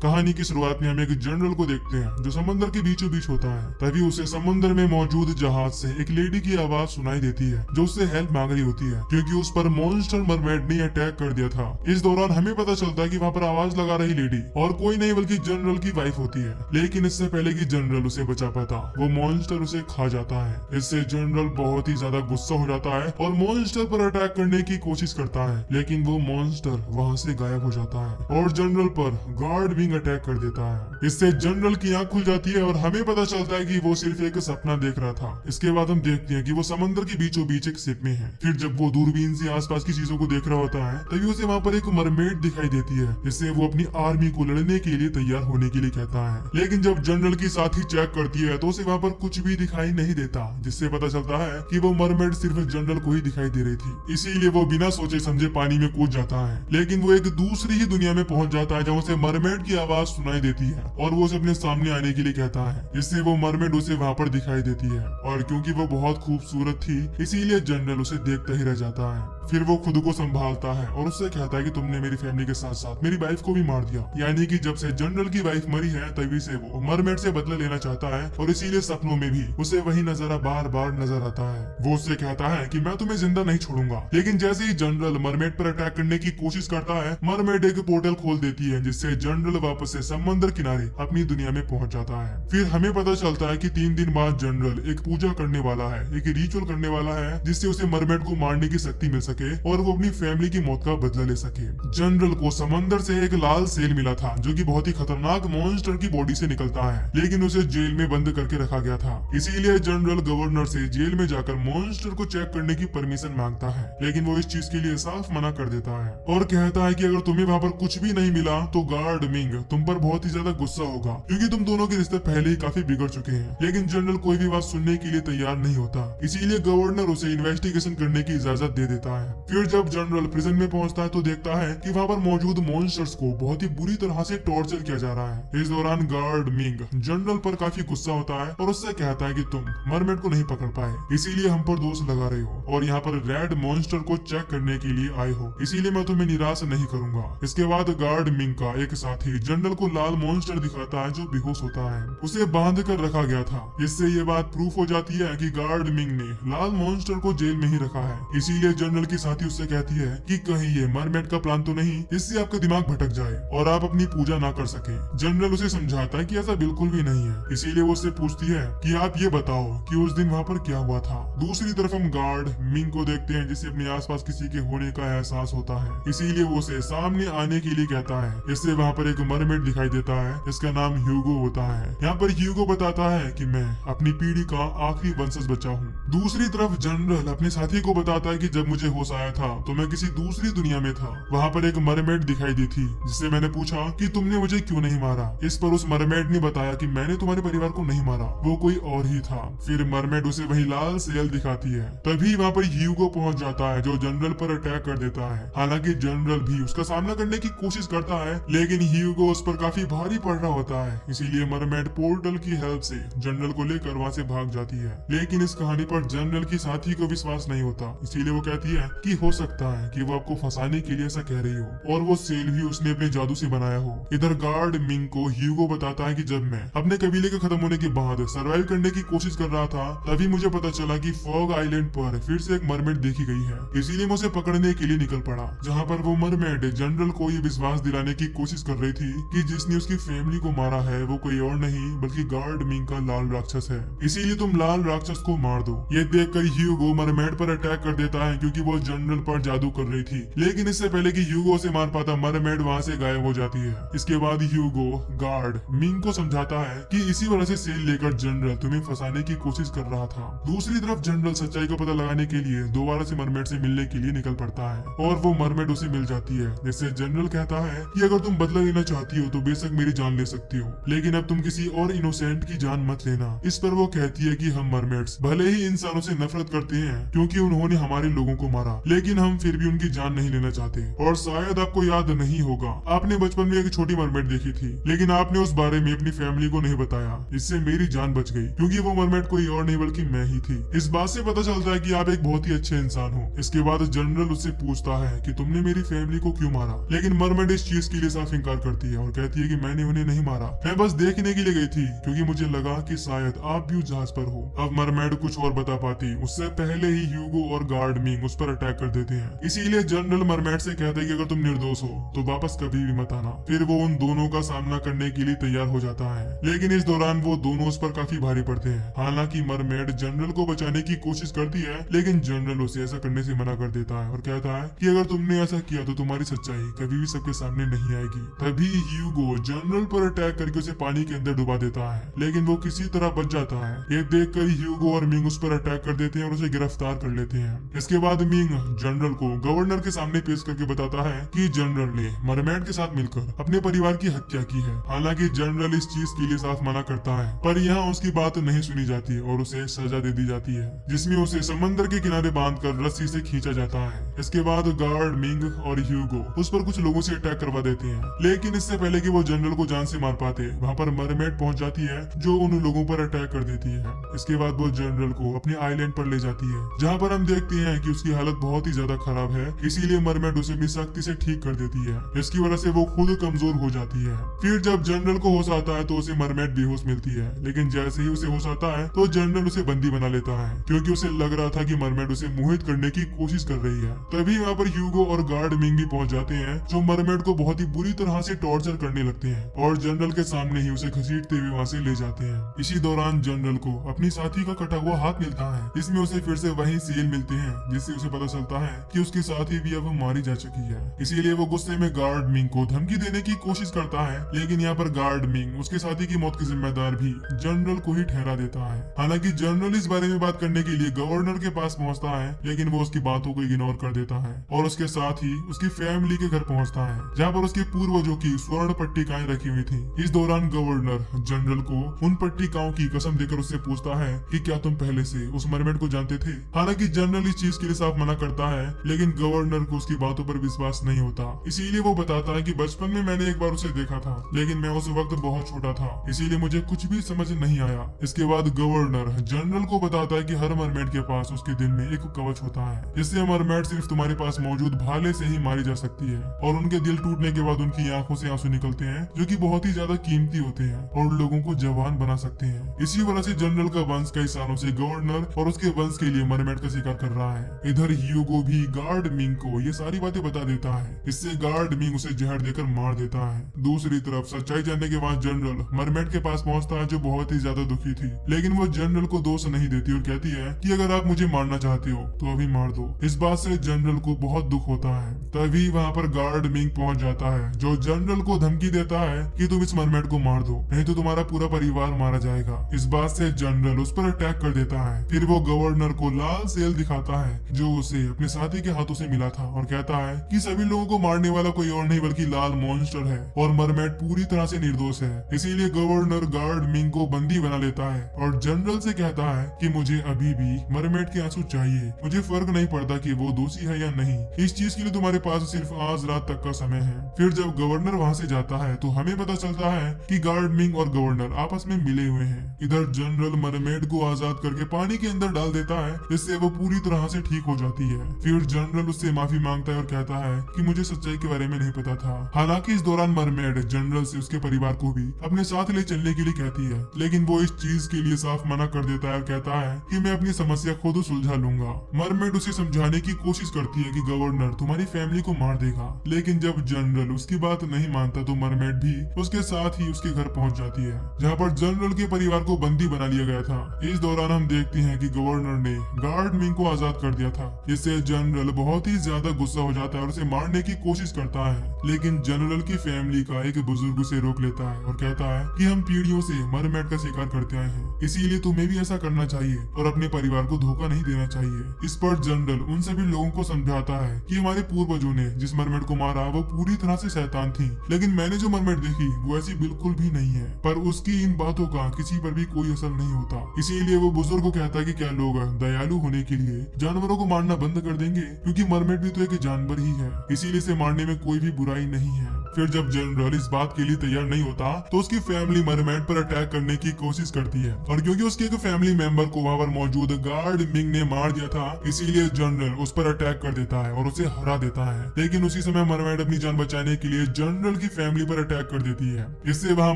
कहानी की शुरुआत में हम एक जनरल को देखते हैं जो समंदर के बीचों बीच होता है। तभी उसे समंदर में मौजूद जहाज से एक लेडी की आवाज सुनाई देती है जो उससे हेल्प मांग रही होती है क्योंकि उस पर मॉन्स्टर मरमेड ने अटैक कर दिया था। इस दौरान हमें पता चलता है कि वहाँ पर आवाज लगा रही लेडी और कोई नहीं बल्कि जनरल की वाइफ होती है। लेकिन इससे पहले कि जनरल उसे बचा पाता वो मॉन्स्टर उसे खा जाता है। इससे जनरल बहुत ही ज्यादा गुस्सा हो जाता है और मॉन्स्टर पर अटैक करने की कोशिश करता है, लेकिन वो मॉन्स्टर वहाँ से गायब हो जाता है और जनरल पर गार्ड विंग अटैक कर देता है। इससे जनरल की आंख खुल जाती है और हमें पता चलता है कि वो सिर्फ एक सपना देख रहा था। इसके बाद हम देखते हैं कि वो समंदर के बीचों बीच एक शिप में है। फिर जब वो दूरबीन से आसपास की चीजों को देख रहा होता है तभी उसे वहाँ पर एक मरमेड दिखाई देती है जिससे वो अपनी आर्मी को लड़ने के लिए तैयार होने के लिए कहता है। लेकिन जब जनरल की साथी चेक करती है तो उसे वहाँ पर कुछ भी दिखाई नहीं देता, जिससे पता चलता है कि वो मरमेड सिर्फ जनरल को ही दिखाई दे रही थी। इसीलिए वो बिना सोचे समझे पानी में कूद जाता है। लेकिन वो एक दूसरी ही दुनिया में पहुंच जाता है जहाँ उसे मरमेड की आवाज सुनाई देती है और वो उसे अपने सामने आने के लिए कहता है, जिससे वो मरमेड उसे वहाँ पर दिखाई देती है। और क्योंकि वो बहुत खूबसूरत थी इसीलिए जनरल उसे देखता ही रह जाता है। फिर वो खुद को संभालता है और उससे कहता है कि तुमने मेरी फैमिली के साथ साथ मेरी वाइफ को भी मार दिया। यानी कि जब से जनरल की वाइफ मरी है तभी से वो मरमेड से बदला लेना चाहता है और इसीलिए सपनों में भी उसे वही नजारा बार बार नजर आता है। वो उससे कहता है कि मैं तुम्हें जिंदा नहीं छोड़ूंगा। लेकिन जैसे ही जनरल मरमेड पर अटैक करने की कोशिश करता है मरमेड एक पोर्टल खोल देती है जिससे जनरल वापस से समंदर किनारे अपनी दुनिया में पहुंच जाता है। फिर हमें पता चलता है कि 3 दिन बाद जनरल एक पूजा करने वाला है, एक रिचुअल करने वाला है जिससे उसे मरमेड को मारने की शक्ति मिल सके और वो अपनी फैमिली की मौत का बदला ले सके। जनरल को समंदर से एक लाल सेल मिला था जो कि बहुत ही खतरनाक मॉन्स्टर की बॉडी से निकलता है, लेकिन उसे जेल में बंद करके रखा गया था। इसीलिए जनरल गवर्नर से जेल में जाकर मॉन्स्टर को चेक करने की परमिशन मांगता है, लेकिन वो इस चीज के लिए साफ मना कर देता है और कहता है कि अगर तुम्हें वहाँ पर कुछ भी नहीं मिला तो गार्ड मिंग तुम पर बहुत ही ज्यादा गुस्सा होगा क्योंकि तुम दोनों के रिश्ते पहले ही काफी बिगड़ चुके हैं। लेकिन जनरल कोई भी बात सुनने के लिए तैयार नहीं होता, इसीलिए गवर्नर उसे इन्वेस्टिगेशन करने की इजाजत दे देता है। फिर जब जनरल प्रिजन में पहुंचता है तो देखता है कि वहाँ पर मौजूद मॉन्स्टर्स को बहुत ही बुरी तरह से टॉर्चर किया जा रहा है। इस दौरान गार्ड मिंग जनरल पर काफी गुस्सा होता है और उससे कहता है कि तुम मरमेड को नहीं पकड़ पाए इसीलिए हम पर दोष लगा रहे हो और यहाँ पर रेड मॉन्स्टर को चेक करने के लिए आए हो, इसीलिए मैं तुम्हें निराश नहीं करूंगा। इसके बाद गार्ड मिंग का एक साथी जनरल को लाल मॉन्स्टर दिखाता है जो बेहोश होता है, उसे बांध कर रखा गया था। इससे ये बात प्रूफ हो जाती है कि गार्ड मिंग ने लाल मॉन्स्टर को जेल में ही रखा है। इसीलिए जनरल की साथी उससे कहती है कि कहीं ये मरमेड का प्लान तो नहीं जिससे आपका दिमाग भटक जाए और आप अपनी पूजा ना कर सके। जनरल उसे समझाता है कि ऐसा बिल्कुल भी नहीं है। इसीलिए वो उससे पूछती है कि आप ये बताओ कि उस दिन वहाँ पर क्या हुआ था। दूसरी तरफ हम गार्ड मिंग को देखते हैं जिसे अपने आसपास किसी के होने का एहसास होता है, इसीलिए वो उसे सामने आने के लिए कहता है। इससे वहाँ पर एक मरमेड दिखाई देता है जिसका नाम ह्यूगो होता है। यहाँ पर ह्यूगो बताता है कि मैं अपनी पीढ़ी का आखिरी वंशज बचा हूँ। दूसरी तरफ जनरल अपने साथी को बताता है कि जब मुझे होश आया था तो मैं किसी दूसरी दुनिया में था। वहाँ पर एक मरमेड दिखाई दी थी जिससे मैंने पूछा कि तुमने मुझे क्यों नहीं मारा। इस पर उस मरमेड ने बताया कि मैंने तुम्हारे परिवार को नहीं मारा, वो कोई और ही था। फिर मरमेड उसे वही लाल सेल दिखाती है। तभी वहाँ पर ह्यूगो पहुंच जाता है जो जनरल पर अटैक कर देता है। हालांकि जनरल भी उसका सामना करने की कोशिश करता है लेकिन ह्यूगो उस पर काफी भारी पड़ रहा होता है, इसीलिए मरमेड पोर्टल की हेल्प से जनरल को लेकर वहाँ से भाग जाती है। लेकिन इस कहानी पर जनरल की साथी को विश्वास नहीं होता, इसीलिए वो कहती है कि हो सकता है कि वो आपको फंसाने के लिए ऐसा कह रही हो और वो सेल भी उसने अपने जादू से बनाया हो। इधर गार्ड मिंग को ह्यूगो बताता है कि जब मैं अपने कबीले के खत्म होने के बाद सर्वाइव करने की कोशिश कर रहा था तभी मुझे पता चला कि फॉग आइलैंड पर फिर से एक मरमेड देखी गई है, इसीलिए मैं उसे पकड़ने के लिए निकल पड़ा। जहाँ पर वो मरमेड जनरल को ये विश्वास दिलाने की कोशिश कर रही थी कि जिसने उसकी फैमिली को मारा है वो कोई और नहीं बल्कि गार्ड मिंग का लाल राक्षस है, इसीलिए तुम लाल राक्षस को मार दो। ये देखकर ह्यूगो मरमेड पर अटैक कर देता है क्योंकि वो जनरल पर जादू कर रही थी। लेकिन इससे पहले कि ह्यूगो से मार पाता मरमेड वहाँ से गायब हो जाती है। इसके बाद ह्यूगो गार्ड मिंग को समझाता है कि इसी वजह से सेल लेकर जनरल तुम्हें फंसाने की कोशिश कर रहा था। दूसरी तरफ जनरल सच्चाई को पता लगाने के लिए दोबारा से मरमेड से मिलने के लिए निकल पड़ता है और वो मरमेड उसे मिल जाती है, जिससे जनरल कहता है कि अगर तुम बदला लेना चाहती हो तो बेशक मेरी जान ले सकती हो, लेकिन अब तुम किसी और इनोसेंट की जान मत लेना। इस पर वो कहती है कि हम मरमेड्स भले ही इंसानों से नफरत करते हैं क्योंकि उन्होंने हमारे लोगों को मारा मारा, लेकिन हम फिर भी उनकी जान नहीं लेना चाहते। और शायद आपको याद नहीं होगा, आपने बचपन में एक छोटी मरमेड देखी थी, लेकिन आपने उस बारे में अपनी फैमिली को नहीं बताया। इससे मेरी जान बच गई, क्योंकि वो मरमेड कोई और नहीं बल्कि मैं ही थी। इस बात से पता चलता है कि आप एक बहुत ही अच्छे इंसान हो। इसके बाद जनरल उससे पूछता है कि तुमने मेरी फैमिली को क्यों मारा, लेकिन मरमेड इस चीज के लिए साफ इंकार करती है और कहती है कि मैंने उन्हें नहीं मारा, मैं बस देखने के लिए गई थी, क्योंकि मुझे लगा कि शायद आप भी उस जहाज पर हो। अब मरमेड कुछ और बता पाती उससे पहले ही ह्यूगो और गार्ड मिंग उस पर अटैक कर देते हैं। इसीलिए जनरल मरमेड से कहते हैं कि अगर तुम निर्दोष हो तो वापस कभी भी मत आना। फिर वो उन दोनों का सामना करने के लिए तैयार हो जाता है, लेकिन इस दौरान वो दोनों उस पर काफी भारी पड़ते हैं। हालांकि मरमेड जनरल को बचाने की कोशिश करती है, लेकिन जनरल उसे ऐसा करने से मना कर देता है और कहता है कि अगर तुमने ऐसा किया तो तुम्हारी सच्चाई कभी भी सबके सामने नहीं आएगी। तभी ह्यूगो जनरल पर अटैक करके उसे पानी के अंदर डुबा देता है, लेकिन वो किसी तरह बच जाता है। ये देखकर ह्यूगो और मिंग उस पर अटैक कर देते हैं और उसे गिरफ्तार कर लेते हैं। इसके बाद मिंग जनरल को गवर्नर के सामने पेश करके बताता है कि जनरल ने मरमेड के साथ मिलकर अपने परिवार की हत्या की है। हालांकि जनरल इस चीज के लिए साफ मना करता है, पर यहाँ उसकी बात नहीं सुनी जाती और उसे सजा दे दी जाती है, जिसमें उसे समंदर के किनारे बांधकर रस्सी से खींचा जाता है। इसके बाद गार्ड मिंग और ह्यूगो उस पर कुछ लोगों से अटैक करवा देते हैं, लेकिन इससे पहले कि वो जनरल को जान से मार पाते, वहाँ पर मरमेड पहुंच जाती है जो उन लोगों पर अटैक कर देती है। इसके बाद वो जनरल को अपने आइलैंड पर ले जाती है, जहाँ पर हम देखते हैं कि उसकी हालत बहुत ही ज्यादा खराब है। इसीलिए मरमेड उसे अपनी सख्ती से ठीक कर देती है, इसकी वजह से वो खुद कमजोर हो जाती है। फिर जब जनरल को होश आता है तो उसे मरमेड बेहोश मिलती है, लेकिन जैसे ही उसे होश आता है तो जनरल उसे बंदी बना लेता है, क्योंकि उसे लग रहा था कि मरमेड उसे मोहित करने की कोशिश कर रही है। तभी वहाँ पर ह्यूगो और गार्ड मिंग भी पहुंच जाते हैं, जो मरमेड को बहुत ही बुरी तरह से टॉर्चर करने लगते हैं और जनरल के सामने ही उसे घसीटते हुए वहाँ से ले जाते हैं। इसी दौरान जनरल को अपनी साथी का कटा हुआ हाथ मिलता है, इसमें उसे फिर से वही सील मिलते हैं, जिससे उसे पता चलता है कि उसकी साथी भी अब मारी जा चुकी है। इसीलिए वो गुस्से में गार्ड मिंग को धमकी देने की कोशिश करता है, लेकिन यहाँ पर गार्ड मिंग उसके साथी की मौत की जिम्मेदार भी जनरल को ही ठहरा देता है। हालांकि जनरल इस बारे में बात करने के लिए गवर्नर के पास पहुंचता है, लेकिन वो उसकी बातों को इग्नोर कर देता है और उसके साथ ही उसकी फैमिली के घर पहुंचता है, जहाँ पर उसके पूर्वजों की स्वर्ण पट्टिकाएं रखी हुई थी। इस दौरान गवर्नर जनरल को उन पट्टिकाओं की कसम देकर उससे पूछता है कि क्या तुम पहले से उस मरमेड को जानते थे। हालांकि जनरल इस चीज के लिए साफ मना करता है, लेकिन गवर्नर को उसकी बातों पर विश्वास नहीं होता। इसीलिए वो बताता है कि बचपन में मैंने एक बार उसे देखा था, लेकिन मैं उस वक्त बहुत छोटा था, इसीलिए मुझे कुछ भी समझ नहीं आया। इसके बाद गवर्नर जनरल को बताता है कि हर मरमेड के पास उसके दिल में एक कवच होता है, जिससे मरमेड सिर्फ तुम्हारे पास मौजूद भाले से ही मारी जा सकती है, और उनके दिल टूटने के बाद उनकी आंखों से आंसू निकलते हैं, जो कि बहुत ही ज्यादा कीमती होते हैं और लोगों को जवान बना सकते हैं। इसी वजह से जनरल का वंश कई सालों से गवर्नर और उसके वंश के लिए मरमेड का शिकार कर रहा है। इधर ह्यूगो भी गार्ड मिंग को ये सारी बातें बता देता है, इससे गार्ड मिंग उसे जहर देकर मार देता है। दूसरी तरफ सच्चाई जानने के बाद जनरल मरमेड के पास पहुंचता है, जो बहुत ही ज्यादा दुखी थी, लेकिन वो जनरल को दोष नहीं देती और कहती है कि अगर आप मुझे मारना चाहते हो तो अभी मार दो। इस बात से जनरल को बहुत दुख होता है। तभी वहाँ पर गार्ड मिंग पहुंच जाता है, जो जनरल को धमकी देता है कि तुम इस मरमेड को मार दो, नहीं तो तुम्हारा पूरा परिवार मारा जाएगा। इस बात से जनरल उस पर अटैक कर देता है। फिर वो गवर्नर को लाल सेल दिखाता है, जो उसे अपने साथी के हाथों से मिला था, और कहता है कि सभी लोगों को मारने वाला कोई और नहीं बल्कि लाल मॉन्स्टर है और मरमेड पूरी तरह से निर्दोष है। इसीलिए गवर्नर गार्ड मिंग को बंदी बना लेता है और जनरल से कहता है कि मुझे अभी भी मरमेड के आंसू चाहिए, मुझे फर्क नहीं पड़ता कि वो दोषी है या नहीं, इस चीज के लिए तुम्हारे पास सिर्फ आज रात तक का समय है। फिर जब गवर्नर वहाँ से जाता है तो हमें पता चलता है कि गार्ड मिंग और गवर्नर आपस में मिले हुए हैं। इधर जनरल मरमेड को आजाद करके पानी के अंदर डाल देता है, जिससे वो पूरी तरह से ठीक हो जाती है। फिर जनरल उससे माफी मांगता है और कहता है कि मुझे सच्चाई के बारे में नहीं पता था। हालांकि इस दौरान मरमेड जनरल से उसके परिवार को भी अपने साथ ले चलने के लिए कहती है, लेकिन वो इस चीज के लिए साफ मना कर देता है और कहता है कि मैं अपनी समस्या खुद सुलझा लूंगा। मरमेड उसे समझाने की कोशिश करती है कि गवर्नर तुम्हारी फैमिली को मार देगा, लेकिन जब जनरल उसकी बात नहीं मानता तो मरमेड भी उसके साथ ही उसके घर पहुंच जाती है, जहाँ पर जनरल के परिवार को बंदी बना लिया गया था। इस दौरान हम देखते हैं कि गवर्नर ने गार्ड मिंग को आजाद कर दिया था। इससे जनरल बहुत ही ज्यादा गुस्सा हो जाता है और उसे मारने की कोशिश करता है, लेकिन जनरल की फैमिली का एक बुजुर्ग उसे रोक लेता है और कहता है कि हम पीढ़ियों से मरमेड का शिकार करते आए हैं, इसीलिए तुम्हें भी ऐसा करना चाहिए और अपने परिवार को धोखा नहीं देना चाहिए। इस पर जनरल उन सभी लोगों को समझाता है कि हमारे पूर्वजों ने जिस मरमेड को मारा वो पूरी तरह से शैतान थी, लेकिन मैंने जो मरमेड देखी वो ऐसी बिल्कुल भी नहीं है, पर उसकी इन बातों का किसी पर भी कोई असर नहीं होता। इसीलिए वो बुजुर्ग को कहता है कि क्या लोग दयालु होने के लिए जानवरों को मारना मारना बंद कर देंगे, क्योंकि मरमेड भी तो एक जानवर ही है, इसीलिए इसे मारने में कोई भी बुराई नहीं है। फिर जब जनरल इस बात के लिए तैयार नहीं होता तो उसकी फैमिली मरमेड पर अटैक करने की कोशिश करती है, और क्योंकि उसके एक फैमिली मेंबर को वहां पर मौजूद गार्ड मिंग ने मार दिया था, इसीलिए जनरल उस पर अटैक कर देता है और उसे हरा देता है। लेकिन उसी समय मरमेड अपनी जान बचाने के लिए जनरल की फैमिली पर अटैक कर देती है। इससे वहां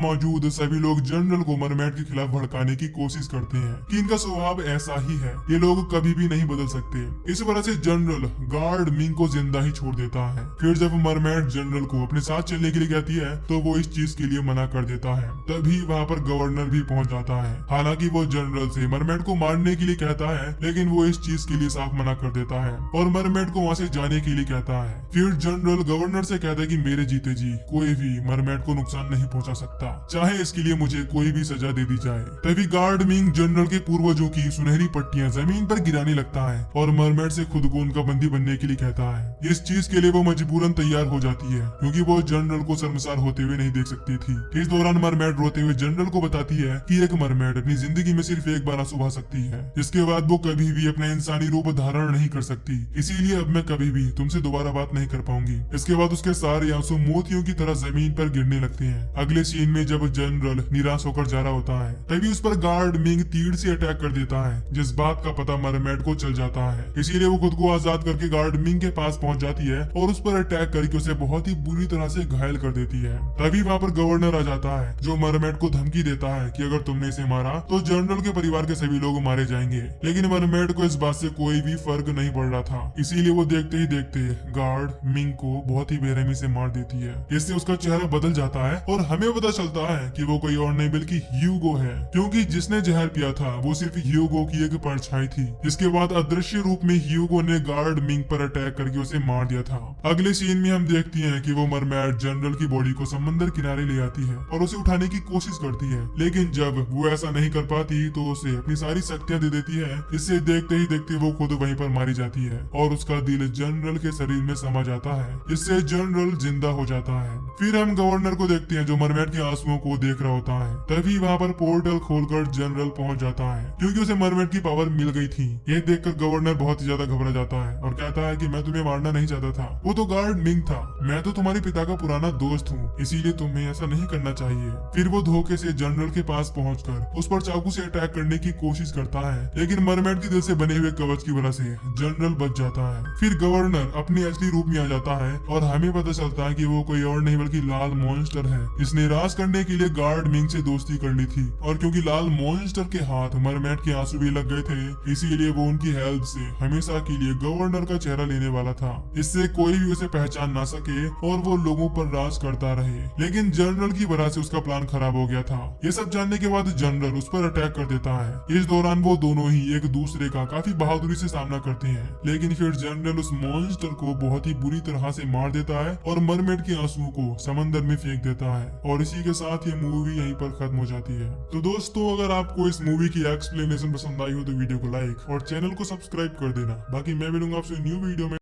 मौजूद सभी लोग जनरल को मरमेड के खिलाफ भड़काने की कोशिश करते हैं कि इनका स्वभाव ऐसा ही है, ये लोग कभी भी नहीं बदल सकते। इस वजह से जनरल गार्ड मिंग को जिंदा ही छोड़ देता है। फिर जब मरमेड जनरल को अपने साथ चलने के लिए कहती है तो वो इस चीज के लिए मना कर देता है। तभी वहाँ पर गवर्नर भी पहुंच जाता है। हालांकि वो जनरल से मरमेड को मारने के लिए कहता है, लेकिन वो इस चीज के लिए साफ मना कर देता है और मरमेड को वहाँ से जाने के लिए कहता है। फिर जनरल गवर्नर से कहता है कि मेरे जीते जी कोई भी मरमेड को नुकसान नहीं पहुंचा सकता, चाहे इसके लिए मुझे कोई भी सजा दे दी जाए। तभी गार्ड मिंग जनरल के पूर्वजों की सुनहरी पट्टियां जमीन पर गिराने लगता है और मरमेड से खुद को उनका बंदी बनने के लिए कहता है। इस चीज के लिए वो मजबूरन तैयार हो जाती है, क्योंकि वो जनरल को शर्मसार होते हुए नहीं देख सकती थी। इस दौरान मरमेड रोते हुए जनरल को बताती है कि एक मरमेड अपनी जिंदगी में सिर्फ एक बार आंसू बहा सकती है, इसके बाद वो कभी भी अपना इंसानी रूप धारण नहीं कर सकती, इसीलिए अब मैं कभी भी तुमसे दोबारा बात नहीं कर पाऊंगी। इसके बाद उसके सारे आंसू मोतियों की तरह जमीन पर गिरने लगते हैं। अगले सीन में जब जनरल निराश होकर जा रहा होता है, तभी उस पर गार्ड मिंग तीर से अटैक कर देता है, जिस बात का पता मरमेड को चल जाता है। इसीलिए वो खुद को आजाद करके गार्ड मिंग के पास पहुंच जाती है और उस पर अटैक करके उसे बहुत ही बुरी तरह से घायल कर देती है। तभी वहाँ पर गवर्नर आ जाता है, जो मरमेड को धमकी देता है कि अगर तुमने इसे मारा तो जनरल के परिवार के सभी लोग मारे जाएंगे। लेकिन मरमेड को इस बात से कोई भी फर्क नहीं पड़ रहा था, इसीलिए वो देखते ही देखते गार्ड मिंग को बहुत ही बेरहमी से मार देती है। इससे उसका चेहरा बदल जाता है और हमें पता चलता है कि वो कोई और नहीं बल्कि ह्यूगो है, क्योंकि जिसने जहर पिया था वो सिर्फ ह्यूगो की एक परछाई थी। इसके बाद अदृश्य रूप में ह्यूगो ने गार्ड मिंग पर अटैक करके उसे मार दिया था। अगले सीन में हम देखते हैं कि वो मरमेड जनरल की बॉडी को समंदर किनारे ले आती है और उसे उठाने की कोशिश करती है, लेकिन जब वो ऐसा नहीं कर पाती तो उसे अपनी सारी शक्तियां दे देती है। इससे देखते ही देखते वो खुद वहीं पर मारी जाती है और उसका दिल जनरल के शरीर में समा जाता है। इससे जनरल जिंदा हो जाता है। फिर हम गवर्नर को देखते हैं, जो मरमेड के आंसुओं को देख रहा होता है। तभी वहाँ पर पोर्टल खोलकर जनरल पहुंच जाता है, क्योंकि उसे मरमेड की पावर मिल गई थी। ये देखकर गवर्नर बहुत ही ज्यादा घबरा जाता है और कहता है कि मैं तुम्हें मारना नहीं चाहता था, वो तो गार्ड मिंग था, मैं तो तुम्हारे पिता का पुराना दोस्त हूँ, इसीलिए तुम्हें ऐसा नहीं करना चाहिए। फिर वो धोखे से जनरल के पास पहुंचकर उस पर चाकू से अटैक करने की कोशिश करता है, लेकिन मरमेड के दिल से बने हुए कवच की वजह से जनरल बच जाता है। फिर गवर्नर अपने असली रूप में आ जाता है और हमें पता चलता है कि वो कोई और नहीं बल्कि लाल मॉन्स्टर है। इसने राज करने के लिए गार्ड मिंग से दोस्ती कर ली थी, और क्योंकि लाल मॉन्स्टर के हाथ मरमेड के आंसू भी लग गए थे, इसीलिए वो उनकी हेल्प से हमेशा के लिए गवर्नर का चेहरा लेने वाला था। इससे कोई भी उसे पहचान ना सके और वो लोगों पर राज करता रहे। लेकिन जनरल की वजह से उसका प्लान खराब हो गया था। ये सब जानने के बाद जनरल उस पर अटैक कर देता है। इस दौरान वो दोनों ही एक दूसरे का काफी बहादुरी से सामना करते हैं, लेकिन फिर जनरल उस मॉन्स्टर को बहुत ही बुरी तरह से मार देता है और मरमेड के आंसुओं को समंदर में फेंक देता है। और इसी के साथ ये मूवी यहीं पर खत्म हो जाती है। तो दोस्तों, अगर आपको इस मूवी की एक्सप्लेनेशन पसंद आई हो तो वीडियो को लाइक और चैनल को सब्सक्राइब कर देना। बाकी मैं मिलूंगा आपसे न्यू वीडियो में।